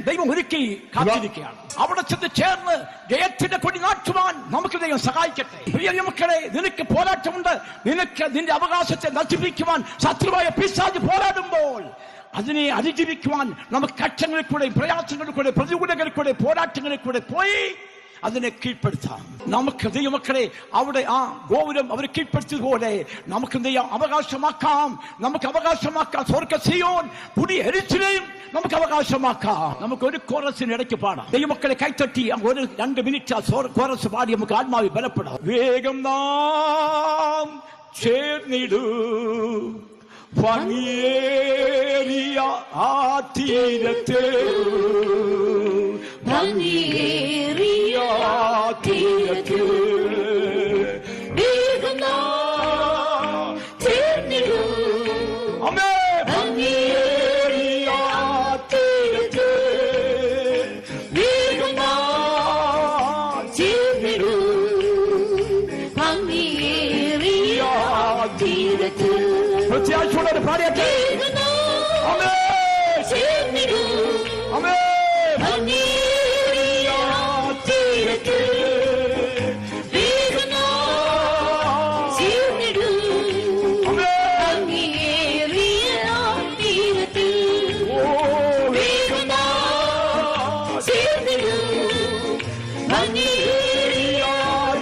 ദൈവം ഒരുക്കി കാത്തിരിക്കുകയാണ്. അവിടെ ചെന്ന് ചേർന്ന് ജയത്തിന്റെ കൊടി നാട്ടുവാൻ നമുക്ക് ദൈവം സഹായിക്കട്ടെ. പ്രിയ മക്കളെ, നിനക്ക് പോരാട്ടമുണ്ട്. നിനക്ക് നിന്റെ അവകാശത്തെ നശിപ്പിക്കുവാൻ ശത്രുവായ പിശാച് പോരാടുമ്പോൾ അതിനെ അതിജീവിക്കുവാൻ നമുക്ക് കഷ്ടങ്ങളിൽ കൂടെ, പ്രയാസങ്ങളിൽ കൂടെ, പ്രതികൂലങ്ങളിൽ കൂടെ, പോരാട്ടങ്ങളിൽ കൂടെ പോയി അതിനെ കീഴ്പ്പെടുത്താം. നമുക്ക് ദൈവമക്കളെ അവിടെ ആ ഗോപുരം അവരെ കീഴ്പ്പെടുത്തിയതുപോലെ നമുക്ക് അവകാശമാക്കാം. നമുക്ക് അവകാശമാക്കാം. സ്വർഗ്ഗ സിയോൻ, പുതിയ യെരൂശലേം നമുക്ക് അവകാശമാക്കാം. നമുക്ക് ഒരു കോറസിന് ഇടയ്ക്ക് പാടാം. ദൈവമക്കളെ കൈത്തട്ടി ഒരു 2 മിനിറ്റ് കോറസ് പാടി നമുക്ക് ആത്മാവിൽ ബലപ്പെടാം. വേഗം നാം ചേർന്നിടൂ ഭംഗിയേറിയ ആ തീരത്ത്, ഭംഗിയേറിയ തീരത്ത് വേഗം നാം ചേർന്നിടൂ. അമേ ഭംഗിയേറിയ തീരത്ത് വേഗം നാം ചേർന്നിടൂ. ഭംഗിയേറിയ തീരത്ത് പ്രത്യാശയോടെ പാടിയട്ടെ. അമേ ചേർന്നിടൂ. അമേ ഭംഗിയേറിയ തീരത്ത് വേഗം നാം ചേർന്നിടൂ. ഭംഗിയേറിയ തീരത്ത് വേഗം നാം ചേർന്നിടൂ. ഭംഗിയേറിയ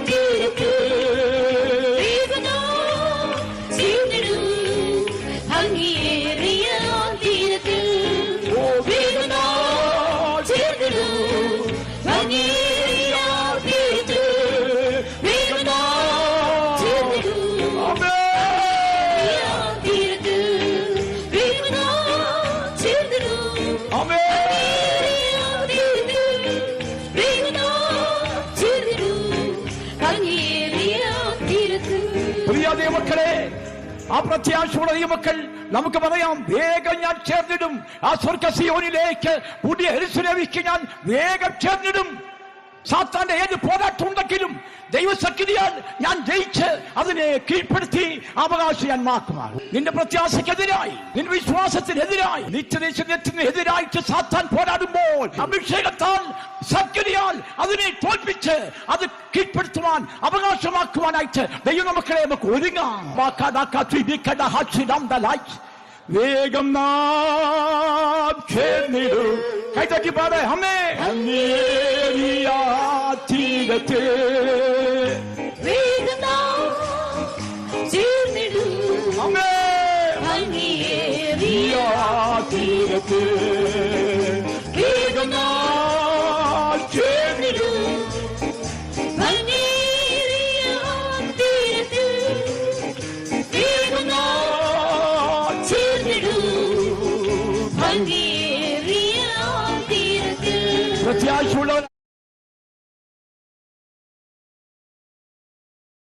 തീരത്ത് വേഗം നാം ചേർന്നിടൂ. ഭംഗിയേറിയ തീരത്ത് വേഗം നാം ചേർന്നിടൂ. ഭംഗിയേറിയ തീരത്ത് വേഗം നാം ചേർന്നിടൂ. തീരത്ത് വേഗം നാം ചേർന്നിടൂ. അമേ വേഗം നാം ചേർന്നിടൂ. ഭംഗിയേറിയ തീരത്ത്. പ്രിയ ദൈവമക്കളെ, ആ പ്രത്യാശയുടെ ദൈവമക്കൾ നമുക്ക് പറയാം, വേഗം ഞാൻ ചേർന്നിടും. ആ സ്വർഗ്ഗ സിയോനിലേക്ക്, പുതിയ യെരൂശലേമിലേക്ക് ഞാൻ വേഗം ചേർന്നിടും. സാത്താന്റെ ഏത് പോരാട്ടം ഉണ്ടെങ്കിലും ദൈവശക്തിയാൽ ഞാൻ ജയിച്ച് അതിനെ കീഴ്പ്പെടുത്തി അവകാശം ഞാൻ മാക്കുമാറും. നിന്റെ പ്രത്യാശക്കെതിരായി, നിന്റെ വിശ്വാസത്തിനെതിരായി, നിത്യദേശത്തിനെതിരായിട്ട് സാത്താൻ പോരാടുമ്പോൾ അഭിഷേകത്താൽ, ശക്തിയാൽ അതിനെ തോൽപ്പിച്ച് അത് കീഴ്പ്പെടുത്തുവാൻ, അവകാശമാക്കുവാനായിട്ട് ദൈവമക്കളെ നമുക്ക് ഒരുങ്ങാം. വേഗം നാം ചേർന്നിടൂ. കൈതട്ടി പാടേ. അമ്മേ അങ്ങേറിയ തീരത്ത് വേഗം നാം ചേർന്നിടൂ. അമ്മേ ഭംഗിയേറിയ തീരത്ത് വേഗം നാം ചേർന്നിടൂ. ഭംഗിയേറിയ തീരത്ത് വേഗം നാം ചേർന്നിടൂ. ഭംഗിയേറിയ തീരത്ത് പ്രത്യാശയുള്ള